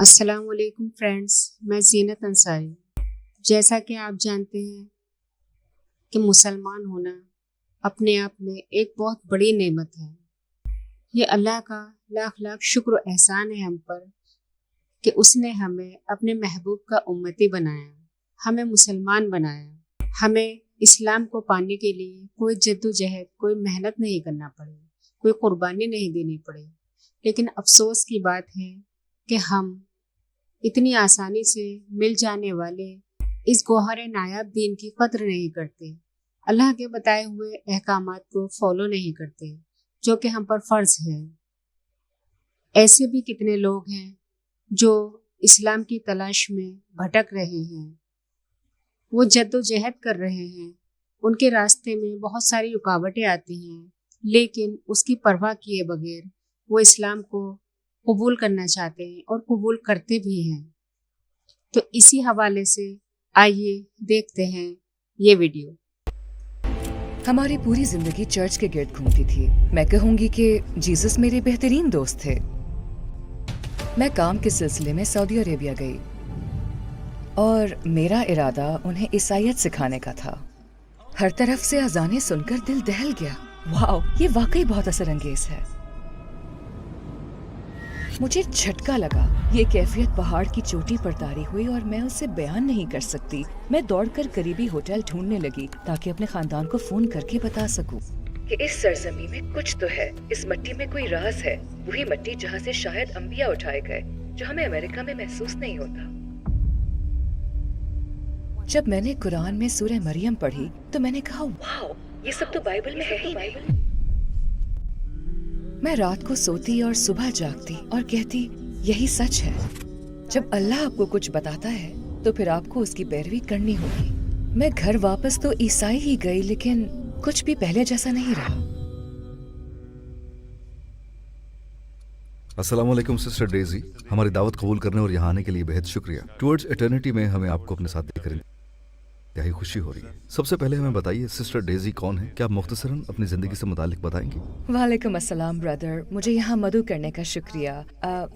السلام علیکم فرینڈس، میں زینت انصاری۔ جیسا کہ آپ جانتے ہیں کہ مسلمان ہونا اپنے آپ میں ایک بہت بڑی نعمت ہے۔ یہ اللہ کا لاکھ لاکھ شکر و احسان ہے ہم پر کہ اس نے ہمیں اپنے محبوب کا امتی بنایا، ہمیں مسلمان بنایا۔ ہمیں اسلام کو پانے کے لیے کوئی جد و جہد، کوئی محنت نہیں کرنا پڑی، کوئی قربانی نہیں دینی پڑی۔ لیکن افسوس کی بات ہے کہ ہم اتنی آسانی سے مل جانے والے اس گوہر نایاب دین کی قدر نہیں کرتے، اللہ کے بتائے ہوئے احکامات کو فالو نہیں کرتے جو کہ ہم پر فرض ہے۔ ایسے بھی کتنے لوگ ہیں جو اسلام کی تلاش میں بھٹک رہے ہیں، وہ جد و جہد کر رہے ہیں، ان کے راستے میں بہت ساری رکاوٹیں آتی ہیں، لیکن اس کی پرواہ کیے بغیر وہ اسلام کو قبول کرنا چاہتے ہیں اور قبول کرتے بھی ہیں۔ تو اسی حوالے سے آئیے دیکھتے ہیں یہ ویڈیو۔ ہماری پوری زندگی چرچ کے گرد گھومتی تھی۔ میں کہوں گی کہ جیزس میرے بہترین دوست تھے۔ میں کام کے سلسلے میں سعودی عربیہ گئی اور میرا ارادہ انہیں عیسائیت سکھانے کا تھا۔ ہر طرف سے اذانیں سن کر دل دہل گیا۔ واو، یہ واقعی بہت اثر انگیز ہے۔ مجھے جھٹکا لگا، یہ کیفیت پہاڑ کی چوٹی پر طاری ہوئی اور میں اسے بیان نہیں کر سکتی۔ میں دوڑ کر قریبی ہوٹل ڈھونڈنے لگی تاکہ اپنے خاندان کو فون کر کے بتا سکوں کہ اس سرزمین میں کچھ تو ہے، اس مٹی میں کوئی راز ہے، وہی مٹی جہاں سے شاید انبیاء اٹھائے گئے، جو ہمیں امریکہ میں محسوس نہیں ہوتا۔ جب میں نے قرآن میں سورہ مریم پڑھی تو میں نے کہا، واو، یہ سب تو بائبل میں ہے ہی نہیں۔ میں رات کو سوتی اور صبح جاگتی اور کہتی یہی سچ ہے۔ جب اللہ آپ کو کچھ بتاتا ہے تو پھر آپ کو اس کی پیروی کرنی ہوگی۔ میں گھر واپس تو عیسائی ہی گئی، لیکن کچھ بھی پہلے جیسا نہیں رہا۔ السلام علیکم سسٹر ڈیزی، ہماری دعوت قبول کرنے اور یہاں آنے کے لیے بہت شکریہ۔ ٹورڈز ایٹرنیٹی میں ہمیں آپ کو اپنے ساتھ دیکھ کر انتہائی خوشی ہو رہی ہے۔ سب سے پہلے ہمیں بتائیے سسٹر ڈیزی کون ہے؟ کیا آپ مختصراً اپنی زندگی سے متعلق بتائیں گی؟ وعلیکم السلام برادر، مجھے یہاں مدعو کرنے کا شکریہ۔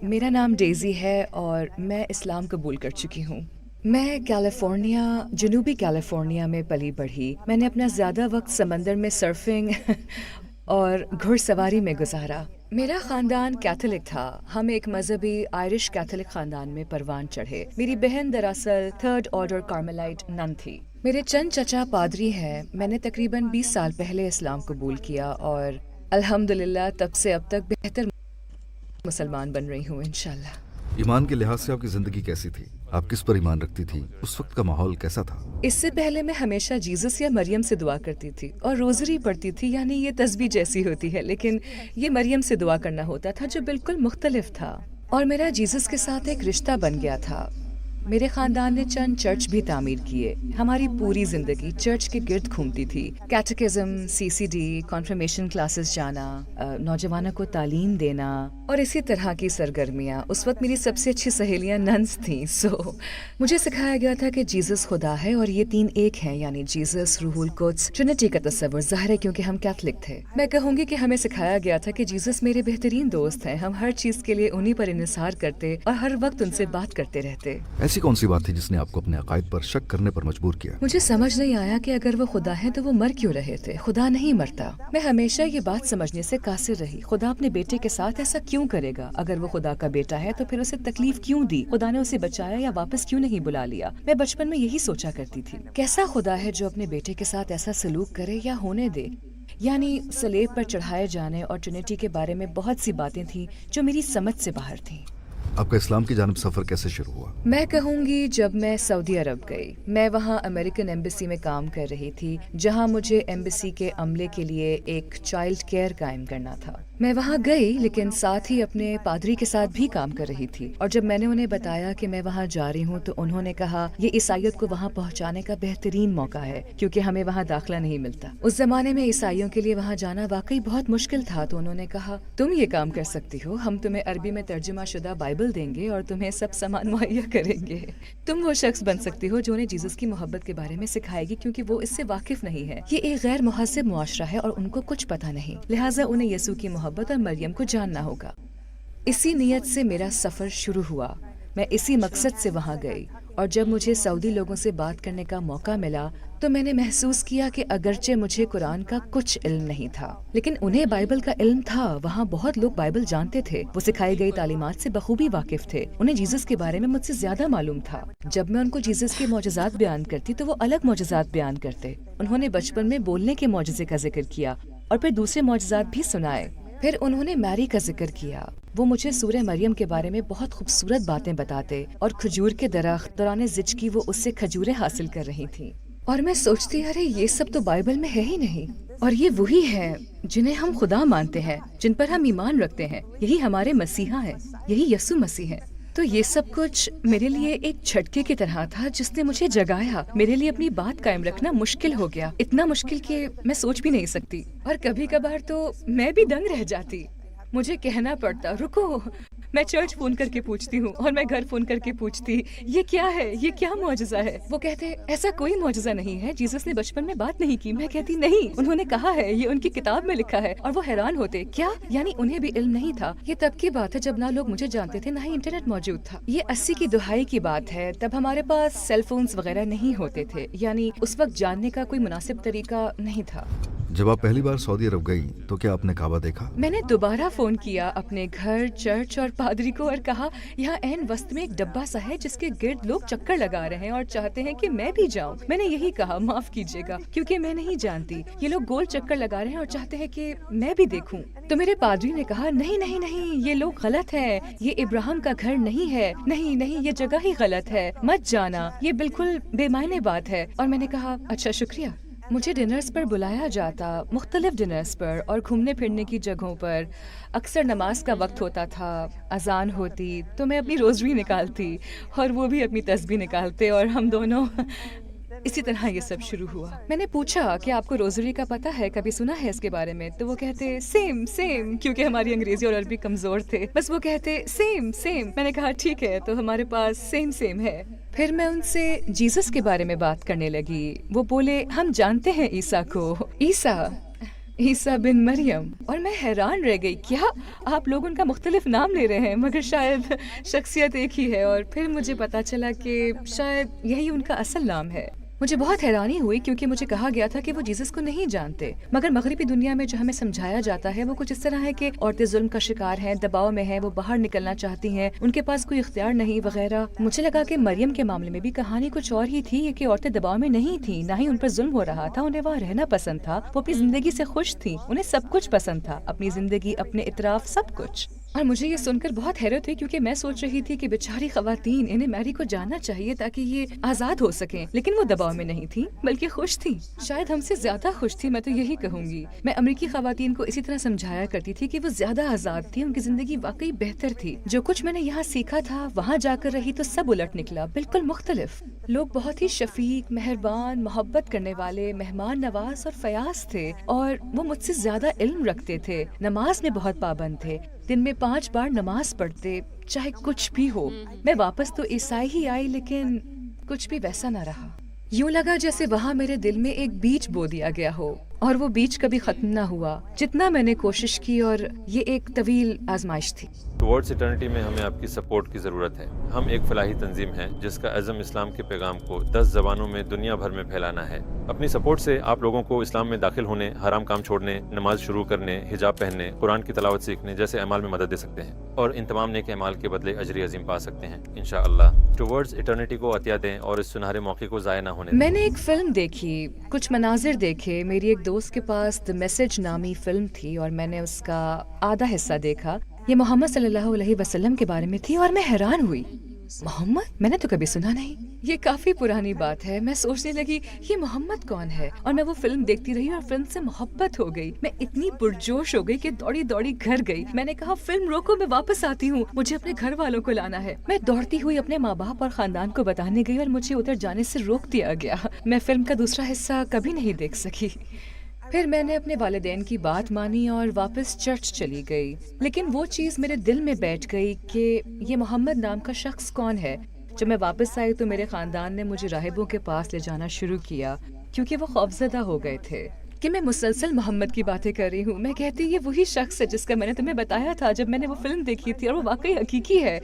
میرا نام ڈیزی ہے اور میں اسلام قبول کر چکی ہوں۔ میں کیلیفورنیا، جنوبی کیلیفورنیا میں پلی بڑھی۔ میں نے اپنا زیادہ وقت سمندر میں سرفنگ اور گھڑ سواری میں گزارا۔ میرا خاندان کیتھولک تھا، ہم ایک مذہبی آئرش کیتھولک خاندان میں پروان چڑھے۔ میری بہن دراصل تھرڈ آرڈر کارملائٹ نن تھی۔ میرے چند چچا پادری ہیں۔ میں نے تقریباً 20 سال پہلے اسلام قبول کیا اور الحمدللہ تب سے اب تک بہتر مسلمان بن رہی ہوں انشاءاللہ۔ ایمان کے لحاظ سے آپ کی زندگی کیسی تھی؟ آپ کس پر ایمان رکھتی تھی؟ اس وقت کا ماحول کیسا تھا؟ اس سے پہلے میں ہمیشہ جیزس یا مریم سے دعا کرتی تھی اور روزری پڑھتی تھی، یعنی یہ تسبیح جیسی ہوتی ہے، لیکن یہ مریم سے دعا کرنا ہوتا تھا جو بالکل مختلف تھا۔ اور میرا جیزس کے ساتھ ایک رشتہ بن گیا تھا۔ میرے خاندان نے چند چرچ بھی تعمیر کیے۔ ہماری پوری زندگی چرچ کے گرد گھومتی تھی۔ کیٹیکزم، CCD، کانفرمیشن کلاسز جانا، نوجوانوں کو تعلیم دینا اور اسی طرح کی سرگرمیاں۔ اس وقت میری سب سے اچھی سہیلیاں ننس تھیں۔ مجھے سکھایا گیا تھا کہ جیزس خدا ہے اور یہ تین ایک ہیں، یعنی جیزس، روح القدس، ٹرینٹی کا تصور۔ ظاہر ہے کیونکہ ہم کیتھولک تھے۔ میں کہوں گی کہ ہمیں سکھایا گیا تھا کہ جیزس میرے بہترین دوست ہیں۔ ہم ہر چیز کے لیے انہی پر انحصار کرتے اور ہر وقت ان سے بات کرتے رہتے۔ ایسی کون سی بات تھی جس نے آپ کو اپنے عقائد پر شک کرنے پر مجبور کیا؟ مجھے سمجھ نہیں آیا کہ اگر وہ خدا ہے تو وہ مر کیوں رہے تھے؟ خدا نہیں مرتا۔ میں ہمیشہ یہ بات سمجھنے سے قاصر رہی، خدا اپنے بیٹے کے ساتھ ایسا کیوں کرے گا؟ اگر وہ خدا کا بیٹا ہے تو پھر اسے تکلیف کیوں دی؟ خدا نے اسے بچایا یا واپس کیوں نہیں بلا لیا؟ میں بچپن میں یہی سوچا کرتی تھی، کیسا خدا ہے جو اپنے بیٹے کے ساتھ ایسا سلوک کرے یا ہونے دے؟ یعنی صلیب پر چڑھائے جانے اور ٹرینٹی کے بارے میں بہت سی باتیں تھیں جو میری سمجھ سے باہر تھیں۔ آپ کا اسلام کی جانب سفر کیسے شروع ہوا؟ میں کہوں گی جب میں سعودی عرب گئی۔ میں وہاں امریکن ایمبیسی میں کام کر رہی تھی، جہاں مجھے ایمبیسی کے عملے کے لیے ایک چائلڈ کیئر قائم کرنا تھا۔ میں وہاں گئی لیکن ساتھ ہی اپنے پادری کے ساتھ بھی کام کر رہی تھی، اور جب میں نے انہیں بتایا کہ میں وہاں جا رہی ہوں تو انہوں نے کہا یہ عیسائیت کو وہاں پہنچانے کا بہترین موقع ہے کیونکہ ہمیں وہاں داخلہ نہیں ملتا۔ اس زمانے میں عیسائیوں کے لیے وہاں جانا واقعی بہت مشکل تھا، تو انہوں نے کہا تم یہ کام کر سکتی ہو، ہم تمہیں عربی میں ترجمہ شدہ بائبل دیں گے اور تمہیں سب سامان مہیا کریں گے۔ تم وہ شخص بن سکتی ہو جو انہیں جیزس کی محبت کے بارے میں سکھائے گی، کیونکہ وہ اس سے واقف نہیں ہے۔ یہ ایک غیر مہذب معاشرہ ہے اور ان کو کچھ پتہ نہیں، لہٰذا انہیں یسوع کی محبت اور مریم کو جاننا ہوگا۔ اسی نیت سے میرا سفر شروع ہوا۔ میں اسی مقصد سے وہاں گئی، اور جب مجھے سعودی لوگوں سے بات کرنے کا موقع ملا تو میں نے محسوس کیا کہ اگرچہ مجھے قرآن کا کچھ علم نہیں تھا لیکن انہیں بائبل کا علم تھا۔ وہاں بہت لوگ بائبل جانتے تھے، وہ سکھائی گئی تعلیمات سے بخوبی واقف تھے، انہیں جیزس کے بارے میں مجھ سے زیادہ معلوم تھا۔ جب میں ان کو جیزس کے معجزات بیان کرتی تو وہ الگ معجزات بیان کرتے۔ انہوں نے بچپن میں بولنے کے معجزے کا ذکر کیا اور پھر دوسرے معجزات بھی سنائے۔ پھر انہوں نے میری کا ذکر کیا، وہ مجھے سورہ مریم کے بارے میں بہت خوبصورت باتیں بتاتے، اور کھجور کے درخت دوران زچگی وہ اس سے کھجوریں حاصل کر رہی تھیں، اور میں سوچتی ارے یہ سب تو بائبل میں ہے ہی نہیں، اور یہ وہی ہے جنہیں ہم خدا مانتے ہیں، جن پر ہم ایمان رکھتے ہیں، یہی ہمارے مسیحا ہیں، یہی یسوع مسیح ہے۔ تو یہ سب کچھ میرے لیے ایک جھٹکے کی طرح تھا جس نے مجھے جگایا۔ میرے لیے اپنی بات قائم رکھنا مشکل ہو گیا، اتنا مشکل کہ میں سوچ بھی نہیں سکتی، اور کبھی کبھار تو میں بھی دنگ رہ جاتی۔ مجھے کہنا پڑتا رکو، میں چرچ فون کر کے پوچھتی ہوں، اور میں گھر فون کر کے پوچھتی یہ کیا ہے، یہ کیا معجزہ ہے؟ وہ کہتے ایسا کوئی معجزہ نہیں ہے، جیزس نے بچپن میں بات نہیں کی۔ میں کہتی نہیں، انہوں نے کہا ہے، یہ ان کی کتاب میں لکھا ہے، اور وہ حیران ہوتے کیا، یعنی انہیں بھی علم نہیں تھا۔ یہ تب کی بات ہے جب نہ لوگ مجھے جانتے تھے، نہ ہی انٹرنیٹ موجود تھا۔ یہ 80 کی دہائی کی بات ہے، تب ہمارے پاس سیل فونز وغیرہ نہیں ہوتے تھے، یعنی اس وقت جاننے کا کوئی مناسب طریقہ نہیں تھا۔ جب آپ پہلی بار سعودی عرب گئی تو کیا آپ نے کعبہ دیکھا؟ میں نے دوبارہ فون کیا اپنے گھر، چرچ اور پادری کو، اور کہا یہاں عین وسط میں ایک ڈبہ سا ہے جس کے گرد لوگ چکر لگا رہے ہیں اور چاہتے ہیں کہ میں بھی جاؤں۔ میں نے یہی کہا معاف کیجیے گا کیونکہ میں نہیں جانتی، یہ لوگ گول چکر لگا رہے ہیں اور چاہتے ہیں کہ میں بھی دیکھوں۔ تو میرے پادری نے کہا نہیں نہیں نہیں، یہ لوگ غلط ہیں، یہ ابراہیم کا گھر نہیں ہے، نہیں نہیں، یہ جگہ ہی غلط ہے، مت جانا، یہ بالکل بے معنی بات ہے۔ اور میں نے کہا اچھا شکریہ۔ مجھے ڈنرز پر بلایا جاتا، مختلف ڈنرز پر اور گھومنے پھرنے کی جگہوں پر۔ اکثر نماز کا وقت ہوتا تھا، اذان ہوتی تو میں اپنی روزری نکالتی اور وہ بھی اپنی تسبیح نکالتے، اور ہم دونوں اسی طرح یہ سب شروع ہوا۔ میں نے پوچھا کہ آپ کو روزری کا پتہ ہے، کبھی سنا ہے اس کے بارے میں؟ تو وہ کہتے سیم سیم، کیونکہ ہماری انگریزی اور عربی کمزور تھے، بس وہ کہتے سیم سیم۔ میں نے کہا ٹھیک ہے، تو ہمارے پاس سیم سیم ہے۔ پھر میں ان سے جیزس کے بارے میں بات کرنے لگی۔ وہ بولے ہم جانتے ہیں عیسیٰ کو، عیسیٰ بن مریم، اور میں حیران رہ گئی، کیا آپ لوگ ان کا مختلف نام لے رہے ہیں مگر شاید شخصیت ایک ہی ہے؟ اور پھر مجھے پتا چلا کہ شاید یہی ان کا اصل نام ہے۔ مجھے بہت حیرانی ہوئی کیونکہ مجھے کہا گیا تھا کہ وہ جیزس کو نہیں جانتے، مگر مغربی دنیا میں جو ہمیں سمجھایا جاتا ہے وہ کچھ اس طرح ہے کہ عورتیں ظلم کا شکار ہیں، دباؤ میں ہیں، وہ باہر نکلنا چاہتی ہیں، ان کے پاس کوئی اختیار نہیں وغیرہ۔ مجھے لگا کہ مریم کے معاملے میں بھی کہانی کچھ اور ہی تھی، کہ عورتیں دباؤ میں نہیں تھیں، نہ ہی ان پر ظلم ہو رہا تھا، انہیں وہاں رہنا پسند تھا، وہ اپنی زندگی سے خوش تھیں، انہیں سب کچھ پسند تھا، اپنی زندگی، اپنے اطراف، سب کچھ۔ اور مجھے یہ سن کر بہت حیرت ہوئی کیونکہ میں سوچ رہی تھی کہ بیچاری خواتین، انہیں میری کو جاننا چاہیے تاکہ یہ آزاد ہو سکیں، لیکن وہ دباؤ میں نہیں تھیں بلکہ خوش تھیں، شاید ہم سے زیادہ خوش تھی، میں تو یہی کہوں گی۔ میں امریکی خواتین کو اسی طرح سمجھایا کرتی تھی کہ وہ زیادہ آزاد تھی، ان کی زندگی واقعی بہتر تھی۔ جو کچھ میں نے یہاں سیکھا تھا وہاں جا کر رہی تو سب الٹ نکلا، بالکل مختلف۔ لوگ بہت ہی شفیق، مہربان، محبت کرنے والے، مہمان نواز اور فیاض تھے، اور وہ مجھ سے زیادہ علم رکھتے تھے، نماز میں بہت پابند تھے، دن میں 5 بار نماز پڑھتے، چاہے کچھ بھی ہو۔ میں واپس تو عیسائی ہی آئی لیکن کچھ بھی ویسا نہ رہا، یوں لگا جیسے وہاں میرے دل میں ایک بیج بو دیا گیا ہو، اور وہ بیج کبھی ختم نہ ہوا جتنا میں نے کوشش کی، اور یہ ایک طویل آزمائش تھی۔ ٹورڈز ایٹرنٹی میں ہمیں آپ کی سپورٹ کی ضرورت ہے۔ ہم ایک فلاحی تنظیم ہیں جس کا عزم اسلام کے پیغام کو 10 زبانوں میں دنیا بھر میں پھیلانا ہے۔ اپنی سپورٹ سے آپ لوگوں کو اسلام میں داخل ہونے، حرام کام چھوڑنے، نماز شروع کرنے، حجاب پہننے، قرآن کی تلاوت سیکھنے جیسے اعمال میں مدد دے سکتے ہیں، اور ان تمام نیک اعمال کے بدلے اجر عظیم پا سکتے ہیں انشاءاللہ۔ ٹورڈز ایٹرنٹی کو عطیہ دیں اور اس سنہرے موقع کو ضائع نہ ہونے دیں۔ میں نے ایک فلم دیکھی، کچھ مناظر دیکھے، میری ایک دوست کے پاس دی میسج نامی فلم تھی، اور میں نے اس کا آدھا حصہ دیکھا۔ یہ محمد صلی اللہ علیہ وسلم کے بارے میں تھی، اور میں حیران ہوئی، محمد؟ میں نے تو کبھی سنا نہیں، یہ کافی پرانی بات ہے۔ میں سوچنے لگی یہ محمد کون ہے، اور میں وہ فلم دیکھتی رہی اور فلم سے محبت ہو گئی۔ میں اتنی پرجوش ہو گئی کہ دوڑی دوڑی گھر گئی۔ میں نے کہا فلم روکو، میں واپس آتی ہوں، مجھے اپنے گھر والوں کو لانا ہے۔ میں دوڑتی ہوئی اپنے ماں باپ اور خاندان کو بتانے گئی، اور مجھے ادھر جانے سے روک دیا گیا۔ میں فلم کا دوسرا حصہ کبھی نہیں دیکھ سکی۔ پھر میں نے اپنے والدین کی بات مانی اور واپس چرچ چلی گئی، لیکن وہ چیز میرے دل میں بیٹھ گئی کہ یہ محمد نام کا شخص کون ہے۔ جب میں واپس آئی تو میرے خاندان نے مجھے راہبوں کے پاس لے جانا شروع کیا کیونکہ وہ خوفزدہ ہو گئے تھے۔ کہ میں مسلسل محمد کی باتیں کر رہی ہوں. میں کہتی یہ وہی شخص ہے جس کا میں نے تمہیں بتایا تھا جب میں نے وہ فلم دیکھی تھی, اور وہ واقعی حقیقی ہے.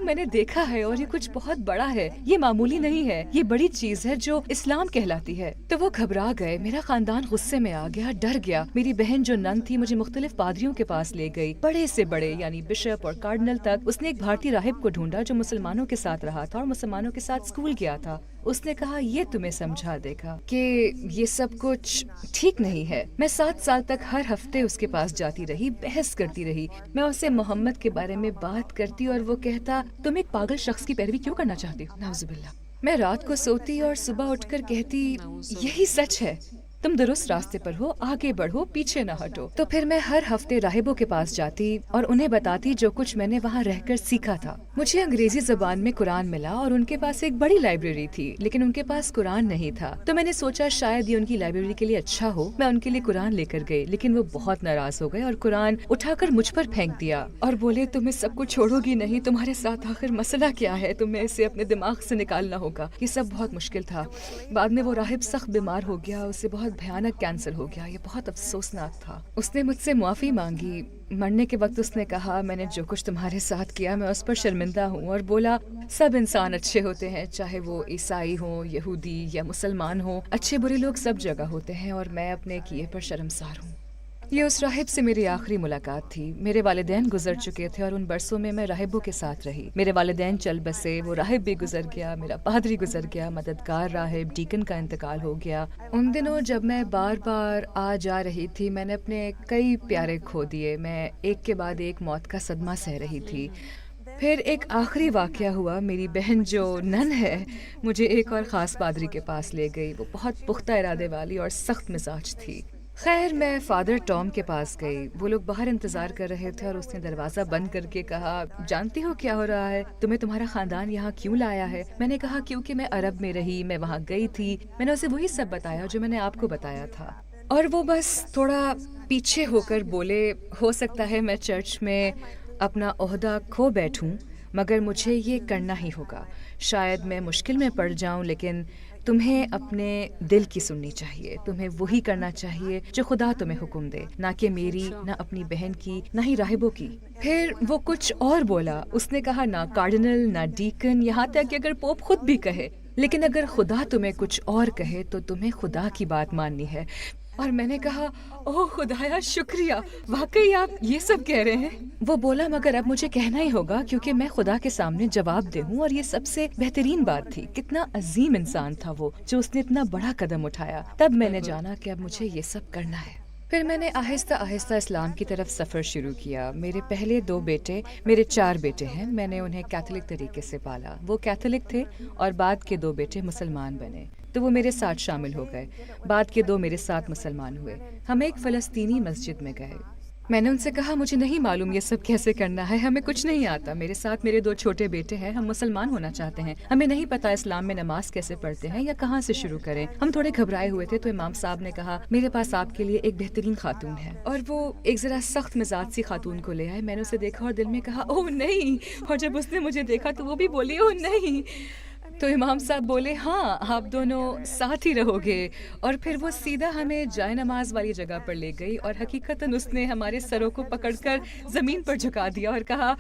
میں نے دیکھا ہے اور یہ کچھ بہت بڑا ہے, یہ معمولی نہیں ہے, یہ بڑی چیز ہے جو اسلام کہلاتی ہے. تو وہ گھبرا گئے, میرا خاندان غصے میں آ گیا, ڈر گیا. میری بہن جو نن تھی مجھے مختلف پادریوں کے پاس لے گئی, بڑے سے بڑے یعنی بشپ اور کارڈنل تک. اس نے ایک بھارتی راہب کو ڈھونڈا جو مسلمانوں کے ساتھ رہا تھا اور مسلمانوں کے ساتھ اسکول گیا تھا. اس نے کہا یہ تمہیں سمجھا دے گا کہ یہ سب کچھ ٹھیک نہیں ہے. میں 7 سال تک ہر ہفتے اس کے پاس جاتی رہی, بحث کرتی رہی. میں اسے محمد کے بارے میں بات کرتی اور وہ کہتا تم ایک پاگل شخص کی پیروی کیوں کرنا چاہتی ہو, نعوذ باللہ. میں رات کو سوتی اور صبح اٹھ کر کہتی یہی سچ ہے, تم درست راستے پر ہو, آگے بڑھو, پیچھے نہ ہٹو. تو پھر میں ہر ہفتے راہبوں کے پاس جاتی اور انہیں بتاتی جو کچھ میں نے وہاں رہ کر سیکھا تھا. مجھے انگریزی زبان میں قرآن ملا اور ان کے پاس ایک بڑی لائبریری تھی, لیکن ان کے پاس قرآن نہیں تھا. تو میں نے سوچا شاید یہ ان کی لائبریری کے لیے اچھا ہو. میں ان کے لیے قرآن لے کر گئی, لیکن وہ بہت ناراض ہو گئے اور قرآن اٹھا کر مجھ پر پھینک دیا اور بولے تم اس سب کو چھوڑو گی نہیں, تمہارے ساتھ آخر مسئلہ کیا ہے, تمہیں اسے اپنے دماغ سے نکالنا ہوگا. یہ سب بہت مشکل تھا. بعد میں وہ راہب سخت بیمار ہو گیا, اسے بہت بھیانک کینسر ہو گیا. یہ بہت افسوسناک تھا. اس نے مجھ سے معافی مانگی. مرنے کے وقت اس نے کہا میں نے جو کچھ تمہارے ساتھ کیا میں اس پر شرمندہ ہوں, اور بولا سب انسان اچھے ہوتے ہیں, چاہے وہ عیسائی ہوں, یہودی یا مسلمان ہوں. اچھے برے لوگ سب جگہ ہوتے ہیں اور میں اپنے کیے پر شرمسار ہوں. یہ اس راہب سے میری آخری ملاقات تھی. میرے والدین گزر چکے تھے اور ان برسوں میں میں راہبوں کے ساتھ رہی. میرے والدین چل بسے, وہ راہب بھی گزر گیا, میرا پادری گزر گیا, مددگار راہب ڈیکن کا انتقال ہو گیا. ان دنوں جب میں بار بار آ جا رہی تھی میں نے اپنے کئی پیارے کھو دیے. میں ایک کے بعد ایک موت کا صدمہ سہ رہی تھی. پھر ایک آخری واقعہ ہوا. میری بہن جو نن ہے مجھے ایک اور خاص پادری کے پاس لے گئی. وہ بہت پختہ ارادے والی اور سخت مزاج تھی. خیر میں فادر ٹام کے پاس گئی. وہ لوگ باہر انتظار کر رہے تھے اور اس نے دروازہ بند کر کے کہا جانتی ہو کیا ہو رہا ہے, تمہیں تمہارا خاندان یہاں کیوں لایا ہے؟ میں نے کہا کیونکہ میں عرب میں رہی, میں وہاں گئی تھی. میں نے اسے وہی سب بتایا جو میں نے آپ کو بتایا تھا. اور وہ بس تھوڑا پیچھے ہو کر بولے ہو سکتا ہے میں چرچ میں اپنا عہدہ کھو بیٹھوں, مگر مجھے یہ کرنا ہی ہوگا. شاید میں مشکل میں پڑ جاؤں, لیکن تمہیں اپنے دل کی سننی چاہیے. تمہیں وہی کرنا چاہیے جو خدا تمہیں حکم دے, نہ کہ میری, نہ اپنی بہن کی, نہ ہی راہبوں کی. پھر وہ کچھ اور بولا. اس نے کہا نہ کارڈنل, نہ ڈیکن, یہاں تک کہ اگر پوپ خود بھی کہے, لیکن اگر خدا تمہیں کچھ اور کہے تو تمہیں خدا کی بات ماننی ہے. اور میں نے کہا اوہ خدایا شکریہ, واقعی آپ یہ سب کہہ رہے ہیں؟ وہ بولا مگر اب مجھے کہنا ہی ہوگا کیونکہ میں خدا کے سامنے جواب دے ہوں. اور یہ سب سے بہترین بات تھی. کتنا عظیم انسان تھا وہ جو اس نے اتنا بڑا قدم اٹھایا. تب میں نے جانا کہ اب مجھے یہ سب کرنا ہے. پھر میں نے آہستہ آہستہ اسلام کی طرف سفر شروع کیا. میرے پہلے 2 بیٹے, میرے 4 بیٹے ہیں, میں نے انہیں کیتھولک طریقے سے پالا. وہ کیتھولک تھے اور بعد کے 2 بیٹے مسلمان بنے تو وہ میرے ساتھ شامل ہو گئے. بعد کے 2 میرے ساتھ مسلمان ہوئے. ہم ایک فلسطینی مسجد میں گئے. میں نے ان سے کہا مجھے نہیں معلوم یہ سب کیسے کرنا ہے, ہمیں کچھ نہیں آتا. میرے ساتھ میرے 2 چھوٹے بیٹے ہیں, ہم مسلمان ہونا چاہتے ہیں, ہمیں نہیں پتا اسلام میں نماز کیسے پڑھتے ہیں یا کہاں سے شروع کریں. ہم تھوڑے گھبرائے ہوئے تھے تو امام صاحب نے کہا میرے پاس آپ کے لیے ایک بہترین خاتون ہے, اور وہ ایک ذرا سخت مزاج سی خاتون کو لے آئے. میں نے اسے دیکھا اور دل میں کہا اوہ نہیں, اور جب اس نے مجھے دیکھا تو وہ بھی بولی اوہ نہیں. تو امام صاحب بولے ہاں آپ دونوں ساتھ ہی رہو گے. اور پھر وہ سیدھا ہمیں جائے نماز والی جگہ پر لے گئی اور حقیقتاً اس نے ہمارے سروں کو پکڑ کر زمین پر جھکا دیا اور کہا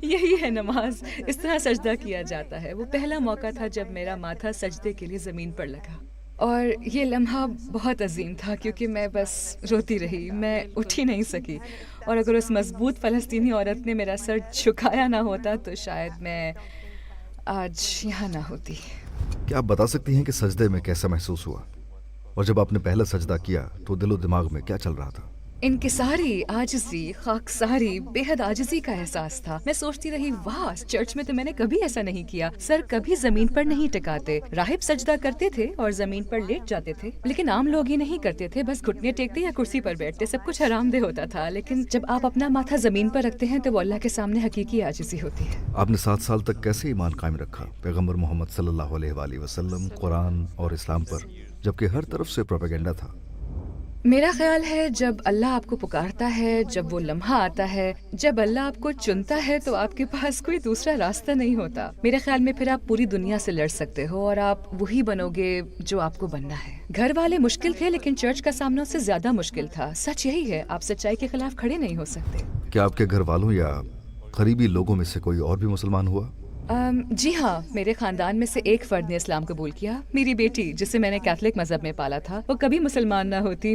یہی ہے نماز, اس طرح سجدہ کیا جاتا ہے. وہ پہلا موقع تھا جب میرا ماتھا سجدے کے لیے زمین پر لگا, اور یہ لمحہ بہت عظیم تھا کیونکہ میں بس روتی رہی, میں اٹھ ہی نہیں سکی. اور اگر اس مضبوط فلسطینی عورت نے میرا سر جھکایا نہ ہوتا تو شاید میں آج یہاں نہ ہوتی. کیا آپ بتا سکتی ہیں کہ سجدے میں کیسا محسوس ہوا, اور جب آپ نے پہلا سجدہ کیا تو دل و دماغ میں کیا چل رہا تھا؟ انکساری, عاجزی, خاکساری, بے حد عاجزی کا احساس تھا. میں سوچتی رہی واہ چرچ میں تو میں نے کبھی ایسا نہیں کیا. سر کبھی زمین پر نہیں ٹکاتے. راہب سجدہ کرتے تھے اور زمین پر لیٹ جاتے تھے, لیکن عام لوگ ہی نہیں کرتے تھے, بس گھٹنے ٹیکتے یا کرسی پر بیٹھتے. سب کچھ حرام دہ ہوتا تھا, لیکن جب آپ اپنا ماتھا زمین پر رکھتے ہیں تو وہ اللہ کے سامنے حقیقی عاجزی ہوتی ہے. آپ نے 7 سال تک کیسے ایمان قائم رکھا پیغمبر محمد صلی اللہ علیہ وآلہ وسلم, قرآن اور اسلام پر, جبکہ ہر طرف سے پروپیگنڈا تھا؟ میرا خیال ہے جب اللہ آپ کو پکارتا ہے، جب وہ لمحہ آتا ہے، جب اللہ آپ کو چنتا ہے تو آپ کے پاس کوئی دوسرا راستہ نہیں ہوتا. میرے خیال میں پھر آپ پوری دنیا سے لڑ سکتے ہو اور آپ وہی بنو گے جو آپ کو بننا ہے. گھر والے مشکل تھے لیکن چرچ کا سامنا اس سے زیادہ مشکل تھا. سچ یہی ہے، آپ سچائی کے خلاف کھڑے نہیں ہو سکتے. کیا آپ کے گھر والوں یا قریبی لوگوں میں سے کوئی اور بھی مسلمان ہوا؟ جی ہاں، میرے خاندان میں سے ایک فرد نے اسلام قبول کیا. میری بیٹی جسے میں نے کیتھولک مذہب میں پالا تھا وہ کبھی مسلمان نہ ہوتی.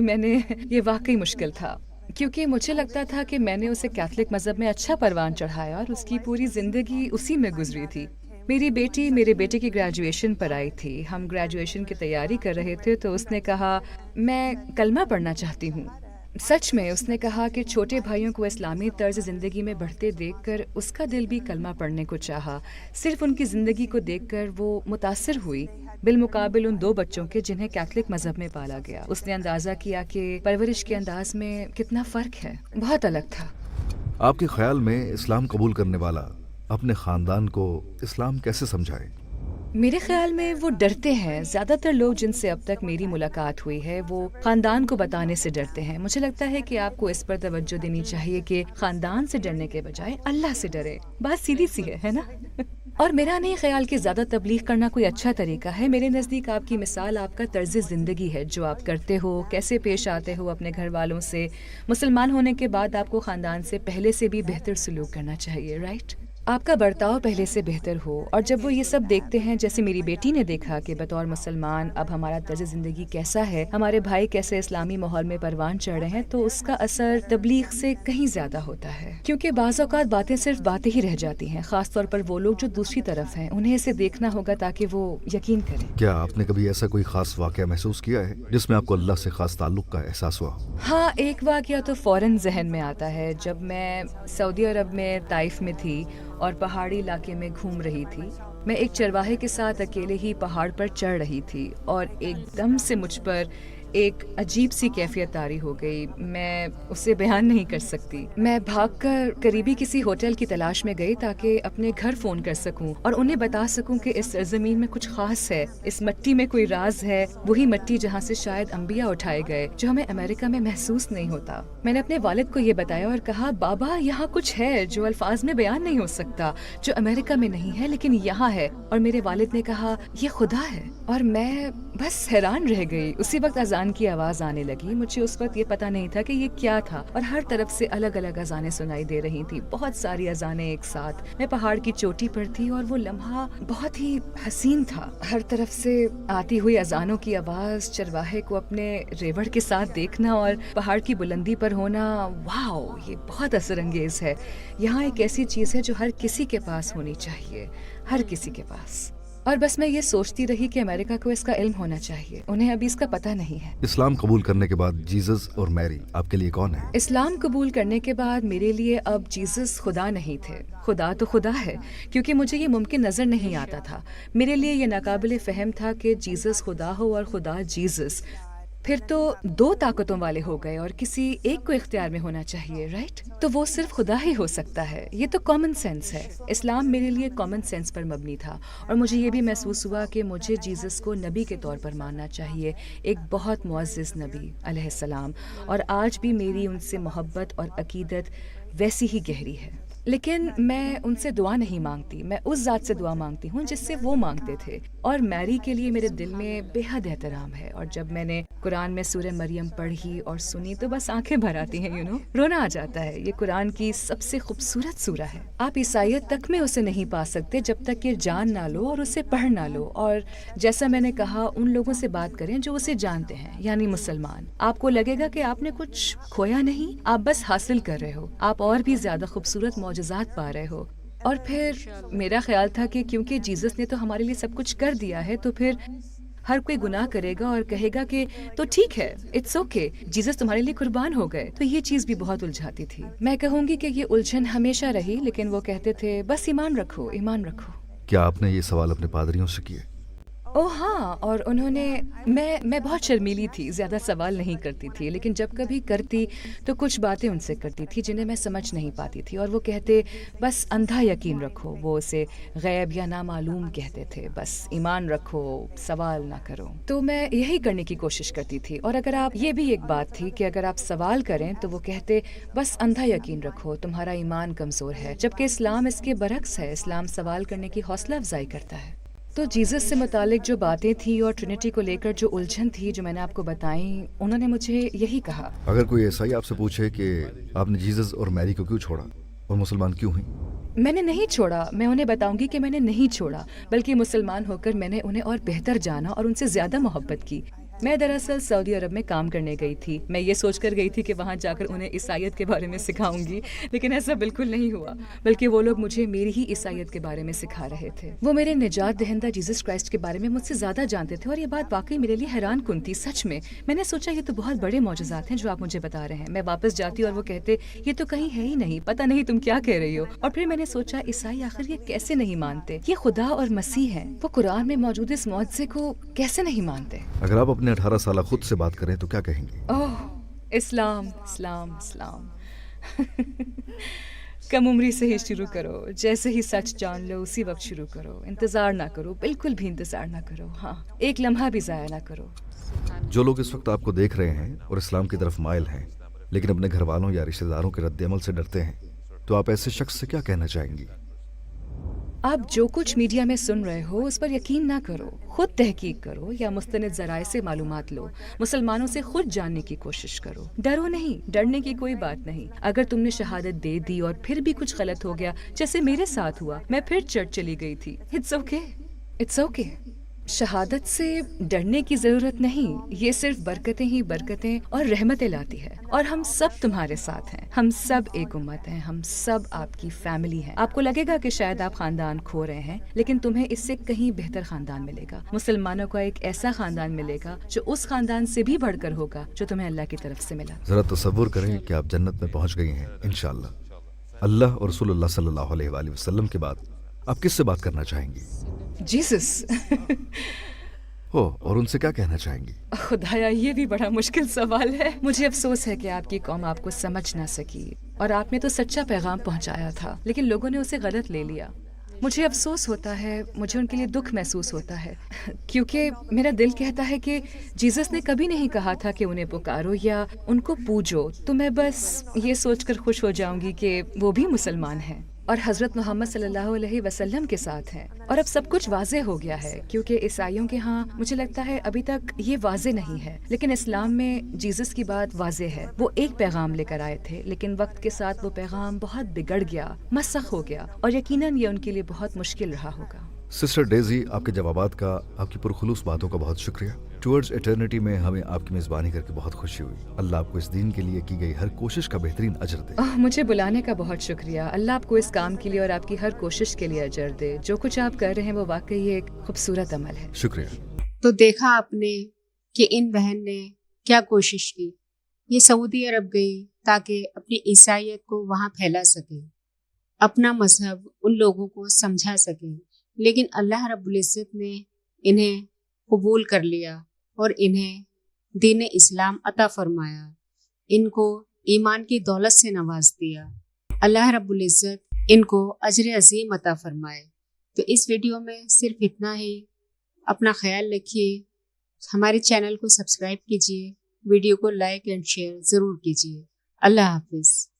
یہ واقعی مشکل تھا کیونکہ مجھے لگتا تھا کہ میں نے اسے کیتھولک مذہب میں اچھا پروان چڑھایا اور اس کی پوری زندگی اسی میں گزری تھی. میری بیٹی میرے بیٹے کی گریجویشن پر آئی تھی. ہم گریجویشن کی تیاری کر رہے تھے تو اس نے کہا میں کلمہ پڑھنا چاہتی ہوں. سچ میں اس نے کہا کہ چھوٹے بھائیوں کو اسلامی طرز زندگی میں بڑھتے دیکھ کر اس کا دل بھی کلمہ پڑھنے کو چاہا. صرف ان کی زندگی کو دیکھ کر وہ متاثر ہوئی بالمقابل ان 2 بچوں کے جنہیں کیتھولک مذہب میں پالا گیا. اس نے اندازہ کیا کہ پرورش کے انداز میں کتنا فرق ہے، بہت الگ تھا. آپ کے خیال میں اسلام قبول کرنے والا اپنے خاندان کو اسلام کیسے سمجھائے؟ میرے خیال میں وہ ڈرتے ہیں. زیادہ تر لوگ جن سے اب تک میری ملاقات ہوئی ہے وہ خاندان کو بتانے سے ڈرتے ہیں. مجھے لگتا ہے کہ آپ کو اس پر توجہ دینی چاہیے کہ خاندان سے ڈرنے کے بجائے اللہ سے ڈرے. بات سیدھی سی ہے نا؟ اور میرا نہیں خیال کہ زیادہ تبلیغ کرنا کوئی اچھا طریقہ ہے. میرے نزدیک آپ کی مثال آپ کا طرز زندگی ہے، جو آپ کرتے ہو، کیسے پیش آتے ہو اپنے گھر والوں سے. مسلمان ہونے کے بعد آپ کو خاندان سے پہلے سے بھی بہتر سلوک کرنا چاہیے، رائٹ؟ آپ کا برتاؤ پہلے سے بہتر ہو. اور جب وہ یہ سب دیکھتے ہیں، جیسے میری بیٹی نے دیکھا کہ بطور مسلمان اب ہمارا طرز زندگی کیسا ہے، ہمارے بھائی کیسے اسلامی ماحول میں پروان چڑھ رہے ہیں، تو اس کا اثر تبلیغ سے کہیں زیادہ ہوتا ہے. کیونکہ بعض اوقات باتیں صرف باتیں ہی رہ جاتی ہیں، خاص طور پر وہ لوگ جو دوسری طرف ہیں. انہیں اسے دیکھنا ہوگا تاکہ وہ یقین کریں. کیا آپ نے کبھی ایسا کوئی خاص واقعہ محسوس کیا ہے جس میں آپ کو اللہ سے خاص تعلق کا احساس ہوا؟ ہاں، ایک واقعہ تو فوراً ذہن میں آتا ہے. جب میں سعودی عرب میں طائف میں تھی اور پہاڑی علاقے میں گھوم رہی تھی، میں ایک چرواہے کے ساتھ اکیلے ہی پہاڑ پر چڑھ رہی تھی اور ایک دم سے مجھ پر ایک عجیب سی کیفیت طاری ہو گئی. میں اسے بیان نہیں کر سکتی. میں بھاگ کر قریبی کسی ہوٹل کی تلاش میں گئی تاکہ اپنے گھر فون کر سکوں اور انہیں بتا سکوں کہ اس سرزمین میں کچھ خاص ہے، اس مٹی میں کوئی راز ہے، وہی مٹی جہاں سے شاید انبیاء اٹھائے گئے، جو ہمیں امریکہ میں محسوس نہیں ہوتا. میں نے اپنے والد کو یہ بتایا اور کہا بابا یہاں کچھ ہے جو الفاظ میں بیان نہیں ہو سکتا، جو امریکہ میں نہیں ہے لیکن یہاں ہے. اور میرے والد نے کہا یہ خدا ہے. اور میں بس حیران رہ گئی. اسی وقت اذان کی آواز آنے لگی. مجھے اس وقت یہ پتا نہیں تھا کہ یہ کیا تھا اور ہر طرف سے الگ الگ اذانیں سنائی دے رہی تھی، بہت ساری اذانیں ایک ساتھ. میں پہاڑ کی چوٹی پر تھی اور وہ لمحہ بہت ہی حسین تھا. ہر طرف سے آتی ہوئی اذانوں کی آواز، چرواہے کو اپنے ریوڑ کے ساتھ دیکھنا اور پہاڑ کی بلندی پر ہونا، واو، یہ بہت اثر انگیز ہے. یہاں ایک ایسی چیز ہے جو ہر کسی کے پاس ہونی چاہیے، ہر کسی کے پاس. اور بس میں یہ سوچتی رہی کہ امریکہ کو اس کا علم ہونا چاہیے. انہیں ابھی اس کا پتہ نہیں ہے. اسلام قبول کرنے کے بعد جیزس اور میری آپ کے لیے کون ہے؟ اسلام قبول کرنے کے بعد میرے لیے اب جیزس خدا نہیں تھے. خدا تو خدا ہے، کیونکہ مجھے یہ ممکن نظر نہیں آتا تھا. میرے لیے یہ ناقابل فہم تھا کہ جیزس خدا ہو اور خدا جیزس. پھر تو 2 طاقتوں والے ہو گئے اور کسی ایک کو اختیار میں ہونا چاہیے، رائٹ؟ تو وہ صرف خدا ہی ہو سکتا ہے. یہ تو کامن سینس ہے. اسلام میرے لیے کامن سینس پر مبنی تھا اور مجھے یہ بھی محسوس ہوا کہ مجھے جیزس کو نبی کے طور پر ماننا چاہیے، ایک بہت معزز نبی علیہ السلام. اور آج بھی میری ان سے محبت اور عقیدت ویسی ہی گہری ہے. لیکن میں ان سے دعا نہیں مانگتی، میں اس ذات سے دعا مانگتی ہوں جس سے وہ مانگتے تھے. اور میری کے لیے میرے دل میں بے حد احترام ہے. اور جب میں نے قرآن میں سورہ مریم پڑھی اور سنی تو بس آنکھیں بھر آتی ہیں، رونا آ جاتا ہے. یہ قرآن کی سب سے خوبصورت سورہ ہے. آپ عیسائیت تک میں اسے نہیں پا سکتے جب تک کہ جان نہ لو اور اسے پڑھ نہ لو. اور جیسا میں نے کہا، ان لوگوں سے بات کریں جو اسے جانتے ہیں، یعنی مسلمان. آپ کو لگے گا کہ آپ نے کچھ کھویا نہیں، آپ بس حاصل کر رہے ہو. آپ اور بھی زیادہ خوبصورت معجزات پا رہے ہو. اور پھر میرا خیال تھا کہ کیونکہ جیزس نے تو ہمارے لیے سب کچھ کر دیا ہے، تو پھر ہر کوئی گناہ کرے گا اور کہے گا کہ تو ٹھیک ہے، اٹس اوکے، جیزس تمہارے لیے قربان ہو گئے. تو یہ چیز بھی بہت الجھاتی تھی. میں کہوں گی کہ یہ الجھن ہمیشہ رہی، لیکن وہ کہتے تھے بس ایمان رکھو، ایمان رکھو. کیا آپ نے یہ سوال اپنے پادریوں سے کیے؟ اوہ ہاں، اور انہوں نے میں بہت شرمیلی تھی، زیادہ سوال نہیں کرتی تھی، لیکن جب کبھی کرتی تو کچھ باتیں ان سے کرتی تھی جنہیں میں سمجھ نہیں پاتی تھی، اور وہ کہتے بس اندھا یقین رکھو، وہ اسے غیب یا نامعلوم کہتے تھے، بس ایمان رکھو، سوال نہ کرو۔ تو میں یہی کرنے کی کوشش کرتی تھی، اور اگر آپ یہ بھی ایک بات تھی کہ اگر آپ سوال کریں تو وہ کہتے بس اندھا یقین رکھو، تمہارا ایمان کمزور ہے، جبکہ اسلام اس کے برعکس ہے، اسلام سوال کرنے کی حوصلہ افزائی کرتا ہے۔ تو جیزس سے متعلق جو باتیں تھیں اور ٹرینٹی کو لے کر جو الجھن تھی جو میں نے آپ کو بتائیں، انہوں نے مجھے یہی کہا۔ اگر کوئی عیسائی آپ سے پوچھے کہ آپ نے جیزس اور میری کو کیوں چھوڑا اور مسلمان کیوں ہیں؟ میں نے نہیں چھوڑا، میں انہیں بتاؤں گی کہ میں نے نہیں چھوڑا، بلکہ مسلمان ہو کر میں نے انہیں اور بہتر جانا اور ان سے زیادہ محبت کی۔ میں دراصل سعودی عرب میں کام کرنے گئی تھی، میں یہ سوچ کر گئی تھی کہ وہاں جا کر انہیں عیسائیت کے بارے میں سکھاؤں گی، لیکن ایسا بالکل نہیں ہوا، بلکہ وہ لوگ مجھے میری ہی عیسائیت کے بارے میں سکھا رہے تھے۔ وہ میرے نجات دہندہ جیزس کرائسٹ کے بارے میں مجھ سے زیادہ جانتے تھے، اور یہ بات واقعی میرے لیے حیران کن تھی۔ سچ میں نے سوچا یہ تو بہت بڑے معجزات ہیں جو آپ مجھے بتا رہے ہیں۔ میں واپس جاتی اور وہ کہتے یہ تو کہیں ہے ہی نہیں، پتہ نہیں تم کیا کہہ رہی ہو۔ اور پھر میں نے سوچا عیسائی آخر یہ کیسے نہیں مانتے، یہ خدا اور مسیح ہیں، وہ قرآن میں موجود اس معجزے کو کیسے نہیں مانتے؟ اگر آپ اپنے 18 سالہ خود سے بات کریں تو کیا کہیں گے؟ اوہ اسلام اسلام اسلام کم عمری سے ہی شروع کرو، جیسے ہی سچ جان لو اسی وقت شروع کرو، انتظار نہ کرو، بالکل بھی انتظار نہ کرو، ہاں ایک لمحہ بھی ضائع نہ کرو۔ جو لوگ اس وقت آپ کو دیکھ رہے ہیں اور اسلام کی طرف مائل ہیں لیکن اپنے گھر والوں یا رشتہ داروں کے رد عمل سے ڈرتے ہیں، تو آپ ایسے شخص سے کیا کہنا چاہیں گی؟ آپ جو کچھ میڈیا میں سن رہے ہو اس پر یقین نہ کرو، خود تحقیق کرو یا مستند ذرائع سے معلومات لو، مسلمانوں سے خود جاننے کی کوشش کرو۔ ڈرو نہیں، ڈرنے کی کوئی بات نہیں۔ اگر تم نے شہادت دے دی اور پھر بھی کچھ غلط ہو گیا، جیسے میرے ساتھ ہوا، میں پھر چرچ چلی گئی تھی، اٹس اوکے، اٹس اوکے۔ شہادت سے ڈرنے کی ضرورت نہیں، یہ صرف برکتیں ہی برکتیں اور رحمتیں لاتی ہے، اور ہم سب تمہارے ساتھ ہیں، ہم سب ایک امت ہیں، ہم سب آپ کی فیملی ہیں۔ آپ کو لگے گا کہ شاید آپ خاندان کھو رہے ہیں، لیکن تمہیں اس سے کہیں بہتر خاندان ملے گا۔ مسلمانوں کا ایک ایسا خاندان ملے گا جو اس خاندان سے بھی بڑھ کر ہوگا جو تمہیں اللہ کی طرف سے ملا۔ ذرا تصور کریں کہ آپ جنت میں پہنچ گئی ہیں انشاءاللہ۔ اللہ اور رسول اللہ صلی اللہ علیہ وآلہ وسلم کے بعد آپ کس سے بات کرنا چاہیں گی؟ جیسس ہو، اور ان سے کیا کہنا چاہیں گی؟ خدایا یہ بھی بڑا مشکل سوال ہے۔ مجھے افسوس ہے کہ آپ کی قوم آپ کو سمجھ نہ سکی، اور آپ نے تو سچا پیغام پہنچایا تھا لیکن لوگوں نے اسے غلط لے لیا۔ مجھے افسوس ہوتا ہے، مجھے ان کے لیے دکھ محسوس ہوتا ہے، کیونکہ میرا دل کہتا ہے کہ جیزس نے کبھی نہیں کہا تھا کہ انہیں پکارو یا ان کو پوجو، تو میں بس یہ سوچ کر خوش ہو جاؤں گی کہ وہ بھی مسلمان ہیں اور حضرت محمد صلی اللہ علیہ وسلم کے ساتھ ہیں۔ اور اب سب کچھ واضح ہو گیا ہے، کیونکہ عیسائیوں کے ہاں مجھے لگتا ہے ابھی تک یہ واضح نہیں ہے، لیکن اسلام میں جیزس کی بات واضح ہے۔ وہ ایک پیغام لے کر آئے تھے، لیکن وقت کے ساتھ وہ پیغام بہت بگڑ گیا، مسخ ہو گیا، اور یقیناً یہ ان کے لیے بہت مشکل رہا ہوگا۔ سسٹر ڈیزی، آپ کے جوابات کا، آپ کی پرخلوص باتوں کا بہت شکریہ۔ ٹورڈز ایٹرنیٹی میں ہمیں آپ کی میزبانی کر کے بہت خوشی ہوئی۔ اللہ آپ کو اس دین کے لیے کی گئی ہر کوشش کا بہترین اجر دے۔ مجھے بلانے کا بہت شکریہ۔ اللہ آپ کو اس کام کے لیے اور آپ کی ہر کوشش کے لیے اجر دے۔ جو کچھ آپ کر رہے ہیں وہ واقعی ایک خوبصورت عمل ہے۔ شکریہ۔ تو دیکھا آپ نے کہ ان بہن نے کیا کوشش کی۔ یہ سعودی عرب گئی تاکہ اپنی عیسائیت کو وہاں پھیلا سکیں، اپنا مذہب ان لوگوں کو سمجھا سکیں، لیکن اللہ رب العزت نے انہیں قبول کر لیا اور انہیں دین اسلام عطا فرمایا، ان کو ایمان کی دولت سے نواز دیا۔ اللہ رب العزت ان کو اجر عظیم عطا فرمائے۔ تو اس ویڈیو میں صرف اتنا ہی۔ اپنا خیال رکھیے، ہمارے چینل کو سبسکرائب کیجیے، ویڈیو کو لائک اینڈ شیئر ضرور کیجیے۔ اللہ حافظ۔